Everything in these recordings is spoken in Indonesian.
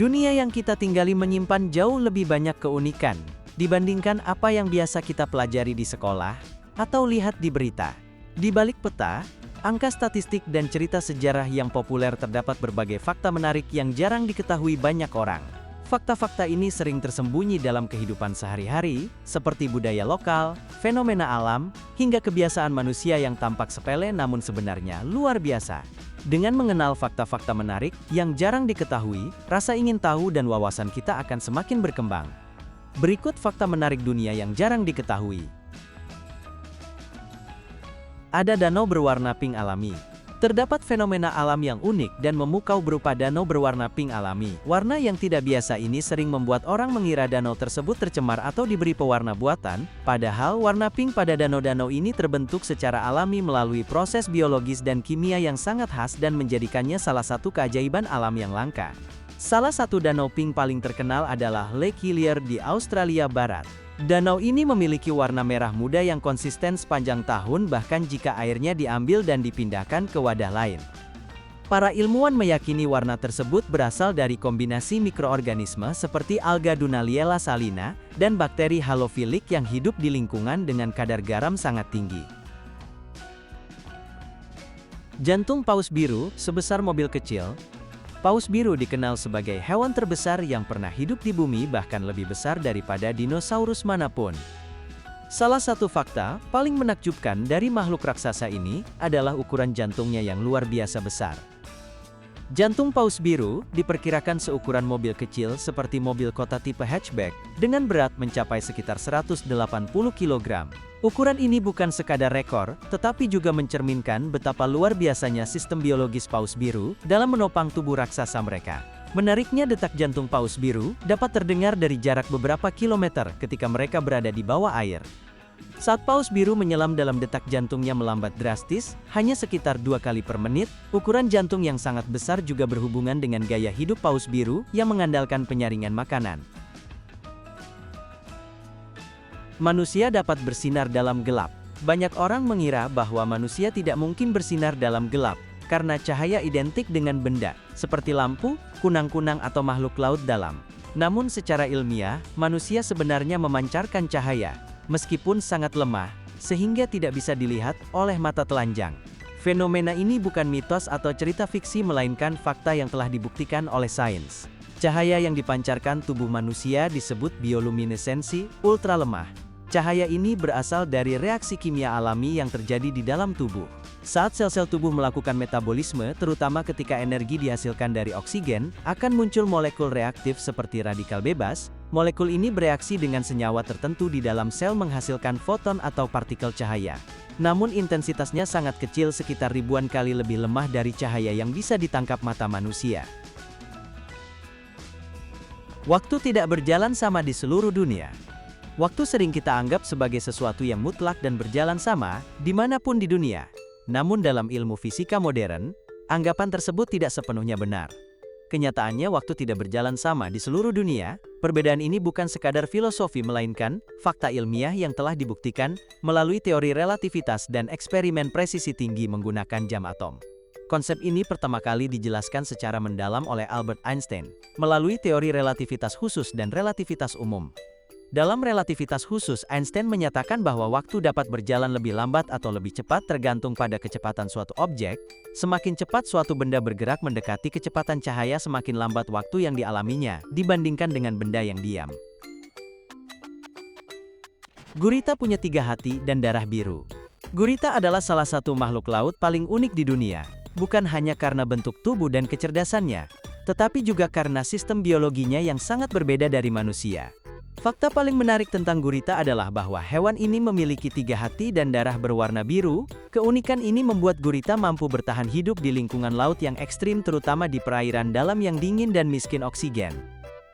Dunia yang kita tinggali menyimpan jauh lebih banyak keunikan dibandingkan apa yang biasa kita pelajari di sekolah atau lihat di berita. Di balik peta, angka statistik dan cerita sejarah yang populer terdapat berbagai fakta menarik yang jarang diketahui banyak orang. Fakta-fakta ini sering tersembunyi dalam kehidupan sehari-hari, seperti budaya lokal, fenomena alam, hingga kebiasaan manusia yang tampak sepele namun sebenarnya luar biasa. Dengan mengenal fakta-fakta menarik yang jarang diketahui, rasa ingin tahu dan wawasan kita akan semakin berkembang. Berikut fakta menarik dunia yang jarang diketahui. Ada danau berwarna pink alami. Terdapat fenomena alam yang unik dan memukau berupa danau berwarna pink alami. Warna yang tidak biasa ini sering membuat orang mengira danau tersebut tercemar atau diberi pewarna buatan, padahal warna pink pada danau-danau ini terbentuk secara alami melalui proses biologis dan kimia yang sangat khas dan menjadikannya salah satu keajaiban alam yang langka. Salah satu danau pink paling terkenal adalah Lake Hillier di Australia Barat. Danau ini memiliki warna merah muda yang konsisten sepanjang tahun bahkan jika airnya diambil dan dipindahkan ke wadah lain. Para ilmuwan meyakini warna tersebut berasal dari kombinasi mikroorganisme seperti alga Dunaliella salina dan bakteri halofilik yang hidup di lingkungan dengan kadar garam sangat tinggi. Jantung paus biru sebesar mobil kecil. Paus biru dikenal sebagai hewan terbesar yang pernah hidup di bumi bahkan lebih besar daripada dinosaurus manapun. Salah satu fakta paling menakjubkan dari makhluk raksasa ini adalah ukuran jantungnya yang luar biasa besar. Jantung paus biru diperkirakan seukuran mobil kecil seperti mobil kota tipe hatchback dengan berat mencapai sekitar 180 kg. Ukuran ini bukan sekadar rekor, tetapi juga mencerminkan betapa luar biasanya sistem biologis paus biru dalam menopang tubuh raksasa mereka. Menariknya detak jantung paus biru dapat terdengar dari jarak beberapa kilometer ketika mereka berada di bawah air. Saat paus biru menyelam dalam detak jantungnya melambat drastis, hanya sekitar 2 kali per menit. Ukuran jantung yang sangat besar juga berhubungan dengan gaya hidup paus biru yang mengandalkan penyaringan makanan. Manusia dapat bersinar dalam gelap. Banyak orang mengira bahwa manusia tidak mungkin bersinar dalam gelap, karena cahaya identik dengan benda, seperti lampu, kunang-kunang atau makhluk laut dalam. Namun secara ilmiah, manusia sebenarnya memancarkan cahaya, meskipun sangat lemah, sehingga tidak bisa dilihat oleh mata telanjang. Fenomena ini bukan mitos atau cerita fiksi melainkan fakta yang telah dibuktikan oleh sains. Cahaya yang dipancarkan tubuh manusia disebut bioluminesensi ultralemah. Cahaya ini berasal dari reaksi kimia alami yang terjadi di dalam tubuh. Saat sel-sel tubuh melakukan metabolisme, terutama ketika energi dihasilkan dari oksigen, akan muncul molekul reaktif seperti radikal bebas. Molekul ini bereaksi dengan senyawa tertentu di dalam sel menghasilkan foton atau partikel cahaya. Namun intensitasnya sangat kecil, sekitar ribuan kali lebih lemah dari cahaya yang bisa ditangkap mata manusia. Waktu tidak berjalan sama di seluruh dunia. Waktu sering kita anggap sebagai sesuatu yang mutlak dan berjalan sama, dimanapun di dunia. Namun dalam ilmu fisika modern, anggapan tersebut tidak sepenuhnya benar. Kenyataannya waktu tidak berjalan sama di seluruh dunia. Perbedaan ini bukan sekadar filosofi melainkan fakta ilmiah yang telah dibuktikan melalui teori relativitas dan eksperimen presisi tinggi menggunakan jam atom. Konsep ini pertama kali dijelaskan secara mendalam oleh Albert Einstein melalui teori relativitas khusus dan relativitas umum. Dalam relativitas khusus, Einstein menyatakan bahwa waktu dapat berjalan lebih lambat atau lebih cepat tergantung pada kecepatan suatu objek. Semakin cepat suatu benda bergerak mendekati kecepatan cahaya, semakin lambat waktu yang dialaminya dibandingkan dengan benda yang diam. Gurita punya 3 hati dan darah biru. Gurita adalah salah satu makhluk laut paling unik di dunia, bukan hanya karena bentuk tubuh dan kecerdasannya, tetapi juga karena sistem biologinya yang sangat berbeda dari manusia. Fakta paling menarik tentang gurita adalah bahwa hewan ini memiliki 3 hati dan darah berwarna biru. Keunikan ini membuat gurita mampu bertahan hidup di lingkungan laut yang ekstrim, terutama di perairan dalam yang dingin dan miskin oksigen.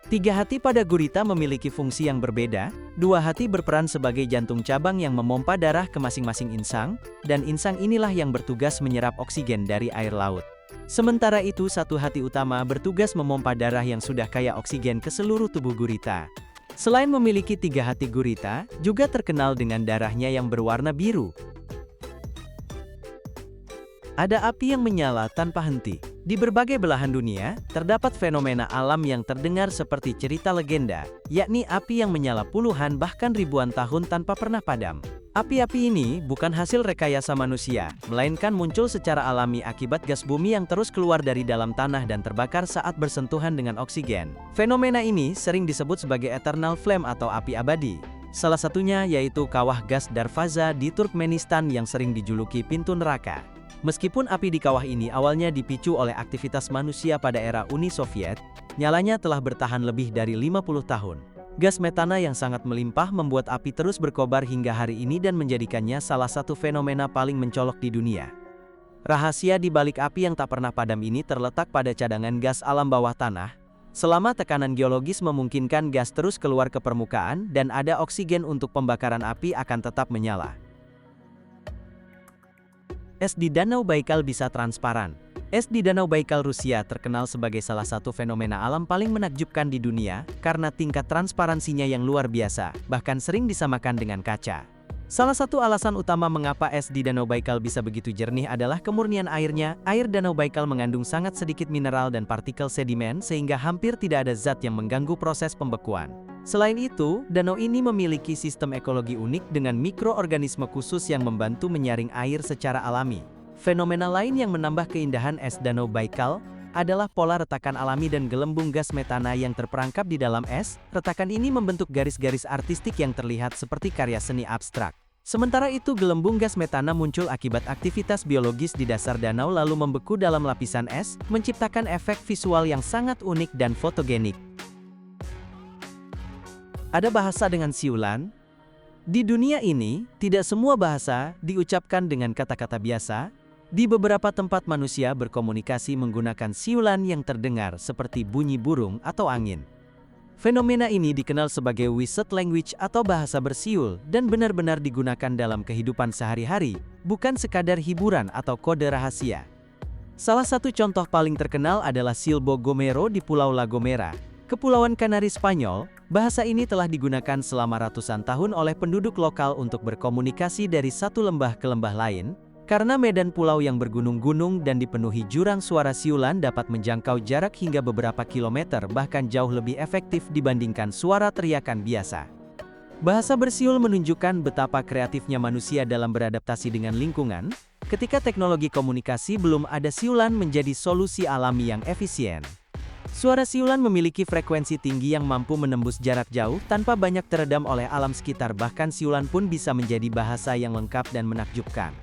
3 hati pada gurita memiliki fungsi yang berbeda. 2 hati berperan sebagai jantung cabang yang memompa darah ke masing-masing insang, dan insang inilah yang bertugas menyerap oksigen dari air laut. Sementara itu, 1 hati utama bertugas memompa darah yang sudah kaya oksigen ke seluruh tubuh gurita. Selain memiliki 3 hati, gurita juga terkenal dengan darahnya yang berwarna biru. Ada api yang menyala tanpa henti. Di berbagai belahan dunia, terdapat fenomena alam yang terdengar seperti cerita legenda, yakni api yang menyala puluhan bahkan ribuan tahun tanpa pernah padam. Api-api ini bukan hasil rekayasa manusia, melainkan muncul secara alami akibat gas bumi yang terus keluar dari dalam tanah dan terbakar saat bersentuhan dengan oksigen. Fenomena ini sering disebut sebagai eternal flame atau api abadi. Salah satunya yaitu kawah gas Darvaza di Turkmenistan yang sering dijuluki pintu neraka. Meskipun api di kawah ini awalnya dipicu oleh aktivitas manusia pada era Uni Soviet, nyalanya telah bertahan lebih dari 50 tahun. Gas metana yang sangat melimpah membuat api terus berkobar hingga hari ini dan menjadikannya salah satu fenomena paling mencolok di dunia. Rahasia di balik api yang tak pernah padam ini terletak pada cadangan gas alam bawah tanah. Selama tekanan geologis memungkinkan gas terus keluar ke permukaan dan ada oksigen untuk pembakaran api akan tetap menyala. Es di Danau Baikal bisa transparan. Es di Danau Baikal Rusia terkenal sebagai salah satu fenomena alam paling menakjubkan di dunia karena tingkat transparansinya yang luar biasa, bahkan sering disamakan dengan kaca. Salah satu alasan utama mengapa es di Danau Baikal bisa begitu jernih adalah kemurnian airnya. Air Danau Baikal mengandung sangat sedikit mineral dan partikel sedimen sehingga hampir tidak ada zat yang mengganggu proses pembekuan. Selain itu, danau ini memiliki sistem ekologi unik dengan mikroorganisme khusus yang membantu menyaring air secara alami. Fenomena lain yang menambah keindahan es Danau Baikal adalah pola retakan alami dan gelembung gas metana yang terperangkap di dalam es. Retakan ini membentuk garis-garis artistik yang terlihat seperti karya seni abstrak. Sementara itu, gelembung gas metana muncul akibat aktivitas biologis di dasar danau lalu membeku dalam lapisan es, menciptakan efek visual yang sangat unik dan fotogenik. Ada bahasa dengan siulan? Di dunia ini, tidak semua bahasa diucapkan dengan kata-kata biasa. Di beberapa tempat manusia berkomunikasi menggunakan siulan yang terdengar seperti bunyi burung atau angin. Fenomena ini dikenal sebagai whistled language atau bahasa bersiul dan benar-benar digunakan dalam kehidupan sehari-hari, bukan sekadar hiburan atau kode rahasia. Salah satu contoh paling terkenal adalah Silbo Gomero di Pulau La Gomera, Kepulauan Kanari Spanyol. Bahasa ini telah digunakan selama ratusan tahun oleh penduduk lokal untuk berkomunikasi dari satu lembah ke lembah lain. Karena medan pulau yang bergunung-gunung dan dipenuhi jurang, suara siulan dapat menjangkau jarak hingga beberapa kilometer, bahkan jauh lebih efektif dibandingkan suara teriakan biasa. Bahasa bersiul menunjukkan betapa kreatifnya manusia dalam beradaptasi dengan lingkungan. Ketika teknologi komunikasi belum ada, siulan menjadi solusi alami yang efisien. Suara siulan memiliki frekuensi tinggi yang mampu menembus jarak jauh tanpa banyak teredam oleh alam sekitar. Bahkan siulan pun bisa menjadi bahasa yang lengkap dan menakjubkan.